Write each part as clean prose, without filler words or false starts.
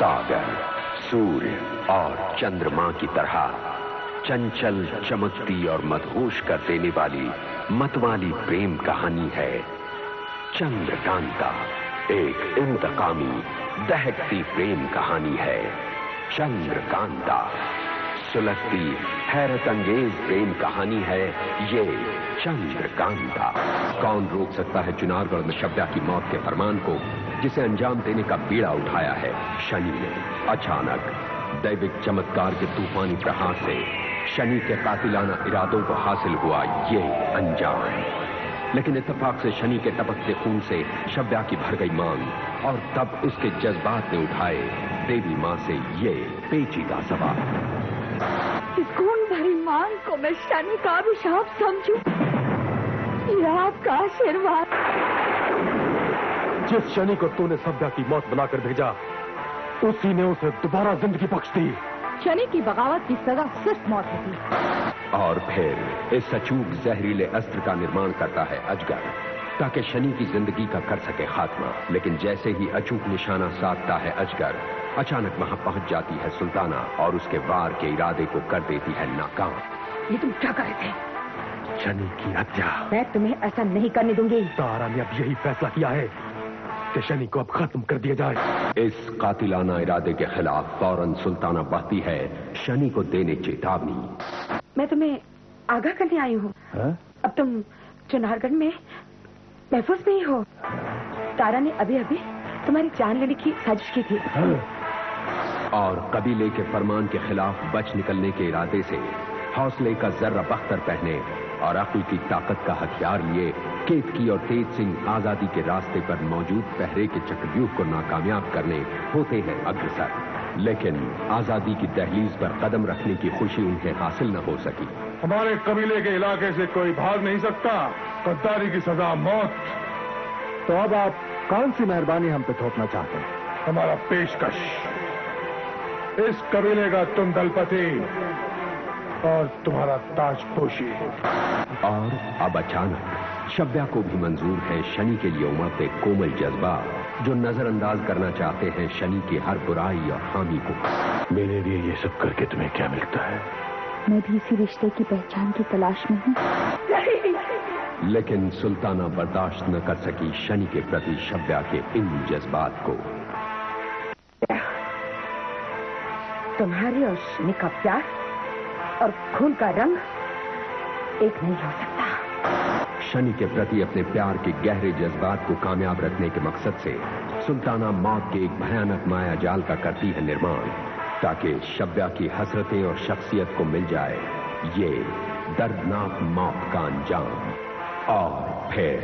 सागर, सूर्य और चंद्रमा की तरह चंचल, चमकती और मदहोश कर देने वाली मतवाली प्रेम कहानी है चंद्रकांता। एक इंतकामी, दहकती प्रेम कहानी है चंद्रकांता। सुलगती, हैरत अंगेज प्रेम कहानी है ये चंद्रकांता। कौन रोक सकता है चुनारगढ़ में शव्या की मौत के फरमान को, जिसे अंजाम देने का बीड़ा उठाया है शनि ने। अचानक दैविक चमत्कार के तूफानी प्रहार से शनि के कातिलाना इरादों को हासिल हुआ ये अंजाम। लेकिन इत्तेफाक से शनि के टपकते खून से शव्या की भर गई मांग, और तब उसके जज्बात ने उठाए देवी मां से ये पेचीदा सवाल। इस खून भरी मांग को मैं शनि का अभिशाप समझूं या आपका आशीर्वाद? जिस शनि को तूने शव्या की मौत बनाकर भेजा, उसी ने उसे दोबारा जिंदगी बख्श दी। शनि की बगावत की सजा सिर्फ मौत होती। और फिर इस अचूक जहरीले अस्त्र का निर्माण करता है अजगर, ताकि शनि की जिंदगी का कर सके खात्मा। लेकिन जैसे ही अचूक निशाना साधता है अजगर, अचानक वहां पहुंच जाती है सुल्ताना और उसके वार के इरादे को कर देती है नाकाम। ये तुम क्या कर रहे थे? शनि की हत्या। मैं तुम्हें ऐसा नहीं करने दूंगी। तारा ने अब यही फैसला किया है कि शनि को अब खत्म कर दिया जाए। इस कातिलाना इरादे के खिलाफ फौरन सुल्ताना बहती है शनि को देने चेतावनी। मैं तुम्हें आगाह करने आई हूँ। अब तुम चुनारगढ़ में महफूज नहीं हो। तारा ने अभी अभी तुम्हारी जान लेने की साजिश की थी। और कबीले के फरमान के खिलाफ बच निकलने के इरादे से हौसले का जर्रा बख्तर पहने और अक्ल की ताकत का हथियार लिए केतकी और तेज सिंह आजादी के रास्ते पर मौजूद पहरे के चक्रव्यूह को नाकामयाब करने होते हैं अग्रसर। लेकिन आजादी की दहलीज पर कदम रखने की खुशी उन्हें हासिल न हो सकी। हमारे कबीले के इलाके से कोई भाग नहीं सकता। गद्दारी की सजा मौत। तो अब आप कौन सी मेहरबानी हम पे थोपना चाहते हैं? हमारा पेशकश। इस कबीले का तुम दलपति और तुम्हारा ताजपोशी। और अब अचानक शव्या को भी मंजूर है शनि के लिए उमड़ते कोमल जज्बा, जो नजरअंदाज करना चाहते हैं शनि की हर बुराई और खामी को। मेरे लिए ये सब करके तुम्हें क्या मिलता है? मैं भी इसी रिश्ते की पहचान की तलाश में हूँ। लेकिन सुल्ताना बर्दाश्त न कर सकी शनि के प्रति शव्या के इन जज्बात को। तुम्हारी और शनि का प्यार और खून का रंग एक नहीं हो सकता। शनि के प्रति अपने प्यार के गहरे जज्बात को कामयाब रखने के मकसद से सुल्ताना मौत के एक भयानक माया जाल का करती है निर्माण, ताकि शव्या की हसरतें और शख्सियत को मिल जाए ये दर्दनाक मौत का अंजाम। और फिर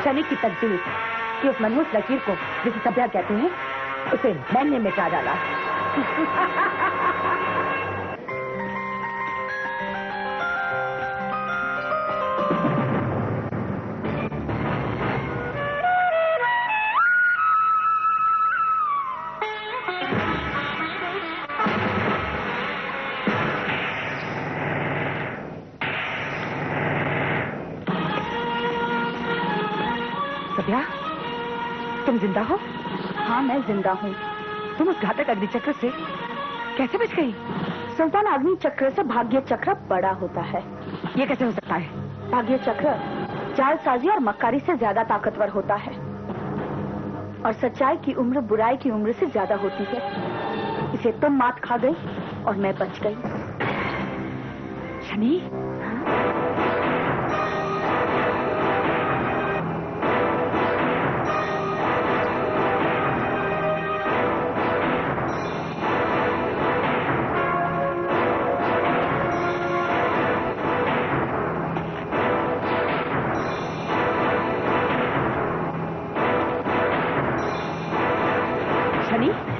शनि की तकदीर कि उस मनहूस लकीर को, जिसे सभ्या कहते हैं, उसे मैंने मिटा डाला। सभ्या, तुम जिंदा हो? हाँ, मैं जिंदा हूँ। तुम उस घातक अग्नि चक्र से कैसे बच गई? सुल्तान, अग्नि चक्र से भाग्य चक्र बड़ा होता है। ये कैसे हो सकता है? भाग्य चक्र जालसाजी और मक्कारी से ज्यादा ताकतवर होता है, और सच्चाई की उम्र बुराई की उम्र से ज्यादा होती है। इसे तुम मात खा गई और मैं बच गई। शनि,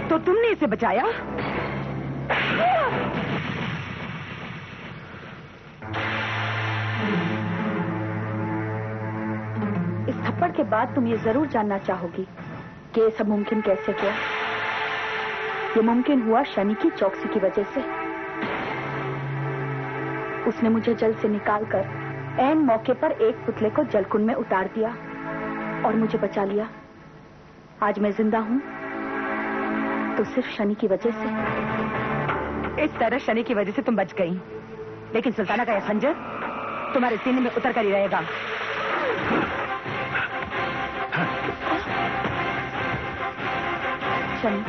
तो तुमने इसे बचाया? थप्पड़ के बाद तुम ये जरूर जानना चाहोगी कि ये सब मुमकिन कैसे हुआ। ये मुमकिन हुआ शनि की चौकसी की वजह से। उसने मुझे जल से निकालकर ऐन मौके पर एक पुतले को जलकुंड में उतार दिया और मुझे बचा लिया। आज मैं जिंदा हूं तो सिर्फ शनि की वजह से। इस तरह शनि की वजह से तुम बच गई, लेकिन सुल्ताना का यह खंजर तुम्हारे सीने में उतर कर ही रहेगा। शनि,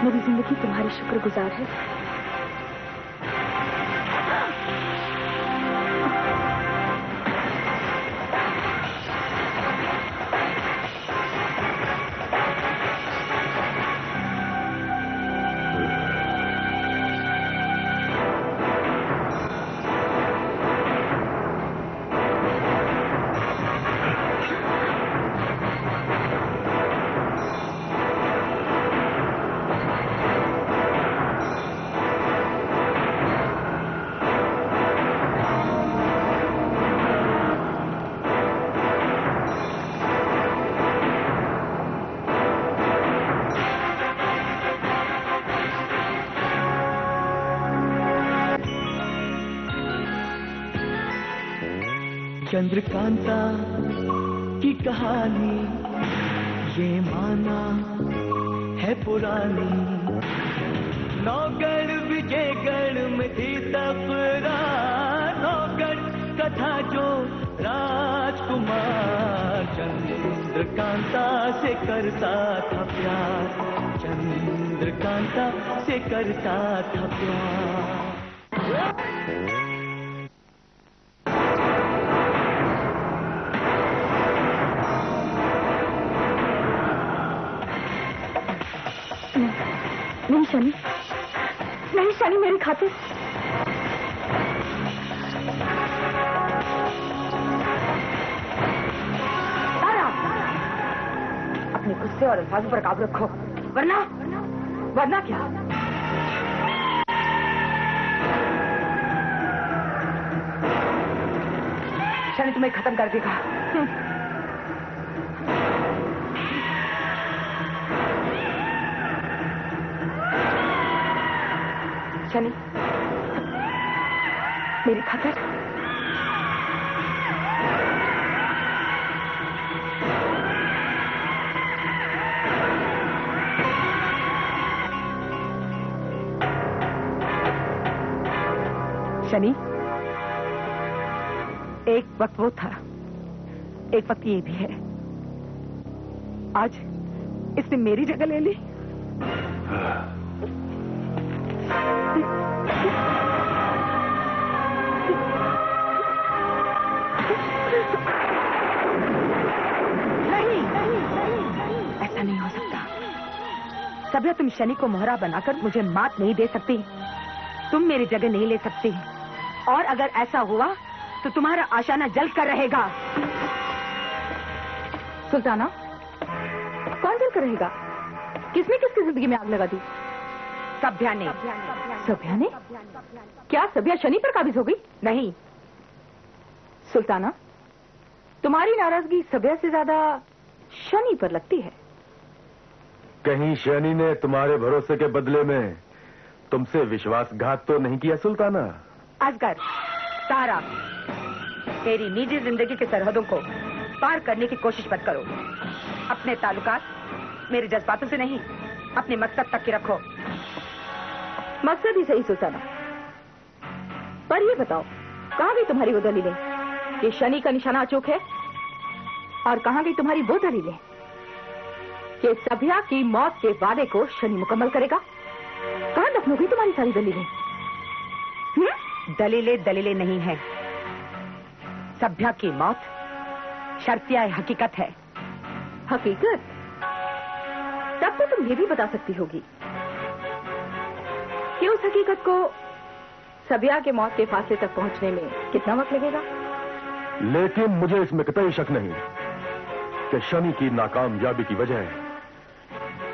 मेरी जिंदगी तुम्हारी शुक्रगुजार है। चंद्रकांता की कहानी ये माना है पुरानी। नौगढ़ विजयगढ़ में थी तकरार, नौगढ़ कथा जो राजकुमार चंद्रकांता से करता था प्यार, चंद्रकांता से करता था प्यार। नहीं शनि, नहीं शनि, मेरी खातिर। तारा, अपने गुस्से और अल्फाजों पर काबू रखो, वरना क्या? शनि तुम्हें खत्म कर देगा। शनि, मेरी खातिर। शनि, एक वक्त वो था, एक वक्त ये भी है। आज इसने मेरी जगह ले ली। ऐसा नहीं हो सकता। सभ्या, तुम शनि को मोहरा बनाकर मुझे मात नहीं दे सकती। तुम मेरी जगह नहीं ले सकती, और अगर ऐसा हुआ तो तुम्हारा आशाना जल कर रहेगा। सुल्ताना, कौन जल कर रहेगा? किसने किसकी जिंदगी में आग लगा दी? सभ्या ने। सभ्या ने? क्या सभ्या शनि पर काबिज हो गई? नहीं। सुल्ताना, तुम्हारी नाराजगी सभ्या से ज्यादा शनि पर लगती है। कहीं शनि ने तुम्हारे भरोसे के बदले में तुमसे विश्वासघात तो नहीं किया सुल्ताना? असगर, तारा, तेरी निजी जिंदगी की सरहदों को पार करने की कोशिश मत करो। अपने ताल्लुकात मेरे जज्बातों से नहीं, अपने मकसद तक के रखो। मकसद ही सही सुल्ताना, पर ये बताओ, कहां गई तुम्हारी वो दलीलें कि शनि का निशाना अचूक है? और कहां गई तुम्हारी वो दलीलें कि सभ्या की मौत के वादे को शनि मुकम्मल करेगा? कहां दफन हो गई तुम्हारी सारी दलीलें? दलीलें नहीं है। सभ्या की मौत शर्तिया हकीकत है। हकीकत? तब तो तुम ये भी बता सकती होगी कि उस हकीकत को सभ्या के मौत के फासले तक पहुंचने में कितना वक्त लगेगा। लेकिन मुझे इसमें कतई शक नहीं कि शनि की नाकामयाबी की वजह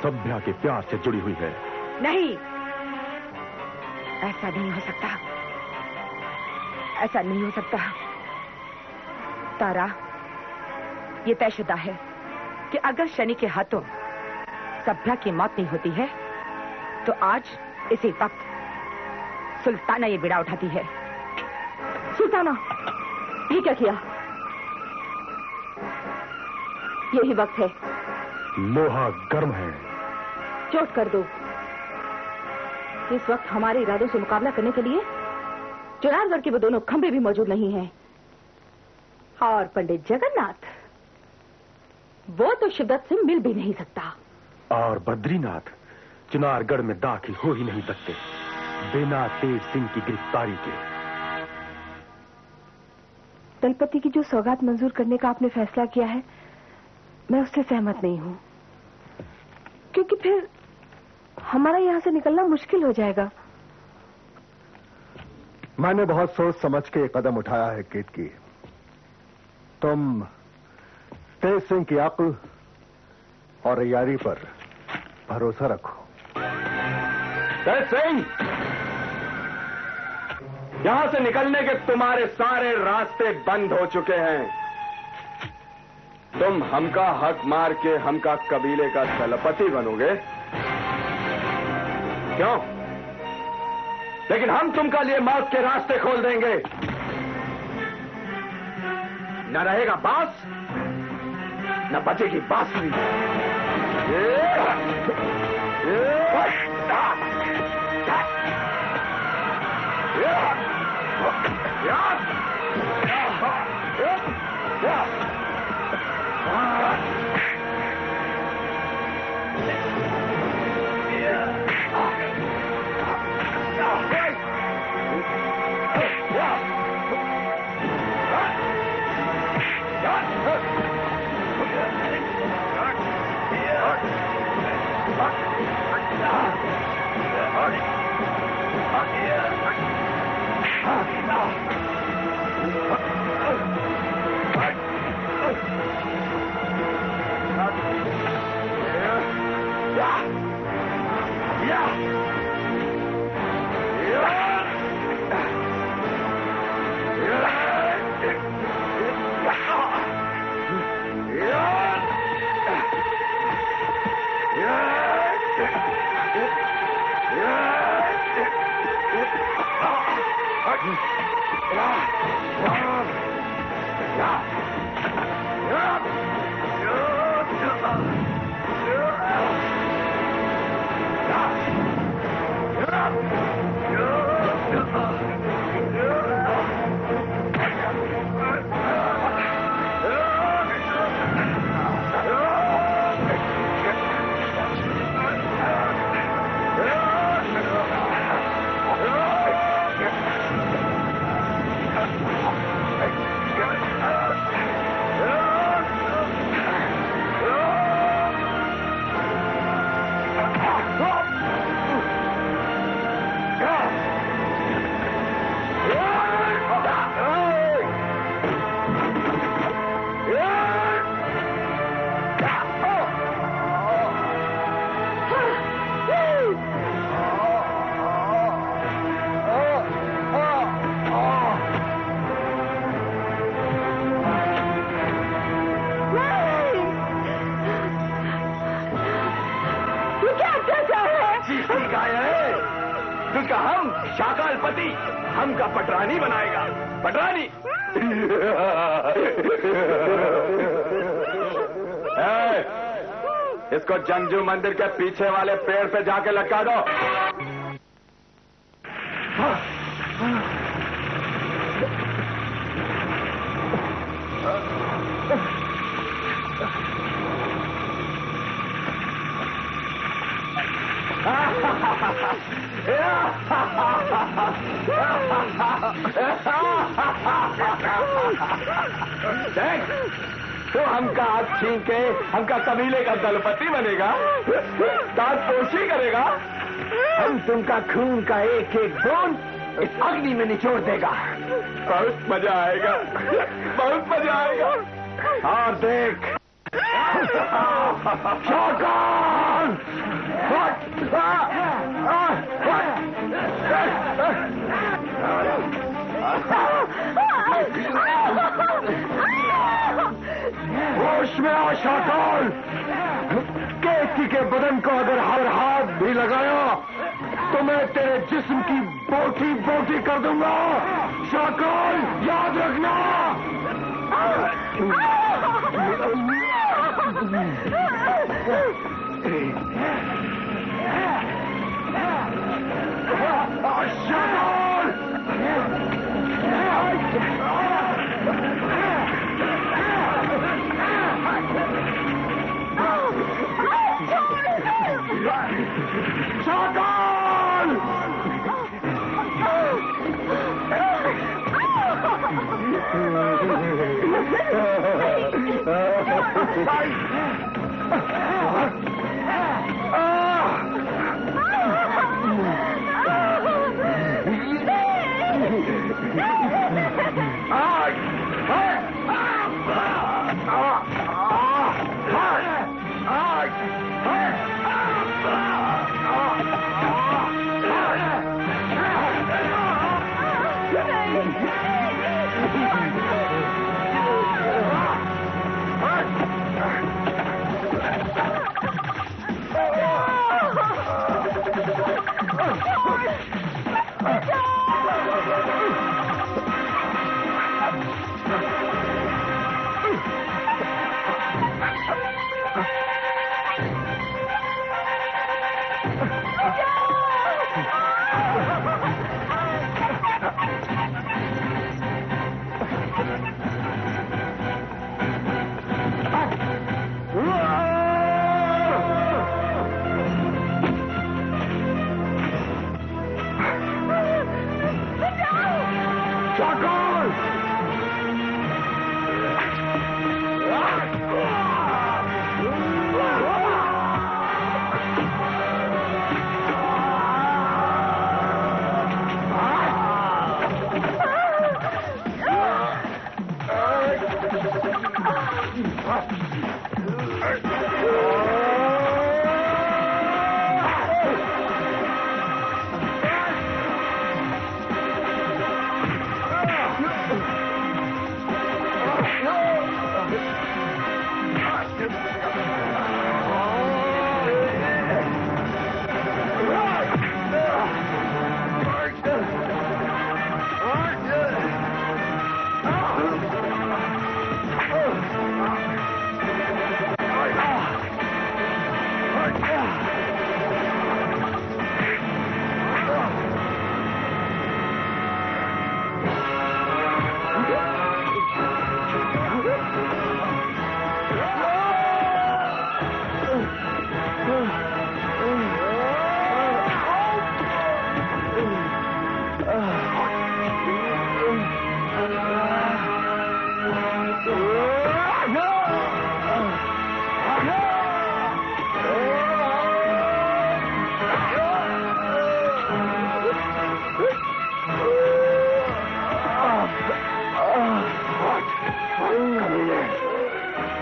सभ्या के प्यार से जुड़ी हुई है। नहीं, ऐसा नहीं हो सकता। ऐसा नहीं हो सकता। तारा, ये तयशुदा है कि अगर शनि के हाथों सभ्या की मौत नहीं होती है तो आज इसी वक्त सुल्ताना ये बिड़ा उठाती है। सुल्ताना, ये क्या किया? यही वक्त है। लोहा गर्म है। चोट कर दो। इस वक्त हमारे इरादों से मुकाबला करने के लिए चुनारगढ़ के वो दोनों खंभे भी मौजूद नहीं हैं। और पंडित जगन्नाथ, वो तो शिद्दत से मिल भी नहीं सकता। और बद्रीनाथ चुनारगढ़ में दाखिल हो ही नहीं सकते बिना तेज सिंह की गिरफ्तारी के। दलपति की जो सौगात मंजूर करने का आपने फैसला किया है, मैं उससे सहमत नहीं हूं, क्योंकि फिर हमारा यहां से निकलना मुश्किल हो जाएगा। मैंने बहुत सोच समझ के एक कदम उठाया है केतकी। तुम तेज सिंह की अक्ल और यारी पर भरोसा रखो। तेज सिंह, यहां से निकलने के तुम्हारे सारे रास्ते बंद हो चुके हैं। तुम हमका हक मार के हमका कबीले का दलपति बनोगे, क्यों? लेकिन हम तुमका लिए मौत के रास्ते खोल देंगे। न रहेगा बांस, न बजेगी बांसुरी। हम शाकालपति हमका पटरानी बनाएगा। पटरानी इसको जंगजू मंदिर के पीछे वाले पेड़ पे जाके लटका दो। तो हमका हाथ छीन के हमका कबीले का दलपति बनेगा, ताजपोशी करेगा। हम तुमका खून का एक एक बूंद इस अग्नि में निचोड़ देगा। बहुत मजा आएगा, बहुत मजा आएगा। और देख होश में आ शाकाल। केतकी के बदन को अगर हर हाथ भी लगाया तो मैं तेरे जिस्म की बोटी बोटी कर दूंगा। शाकाल याद रखना।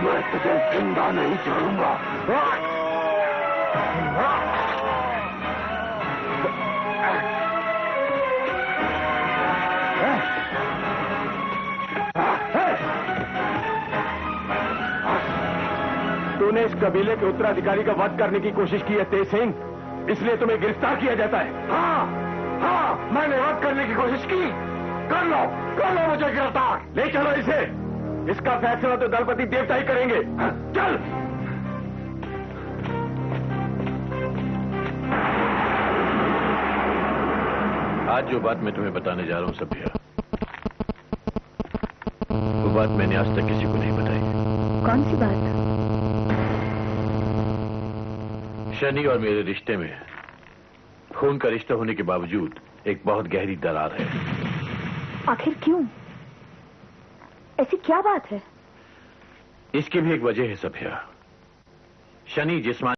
मैं तुझे जिंदा नहीं छोड़ूंगा। तूने इस कबीले के उत्तराधिकारी का वध करने की कोशिश की है तेज सिंह, इसलिए तुम्हें गिरफ्तार किया जाता है। हाँ, मैंने वध करने की कोशिश की। कर लो मुझे गिरफ्तार। ले चलो इसे। इसका फैसला तो दलपति देवता ही करेंगे। चल। आज जो बात मैं तुम्हें बताने जा रहा हूं सभ्या, वो बात मैंने आज तक किसी को नहीं बताई। कौन सी बात? शनि और मेरे रिश्ते में खून का रिश्ता होने के बावजूद एक बहुत गहरी दरार है। आखिर क्यों? ऐसी क्या बात है? इसकी भी एक वजह है सभ्या। शनि जिस्मानी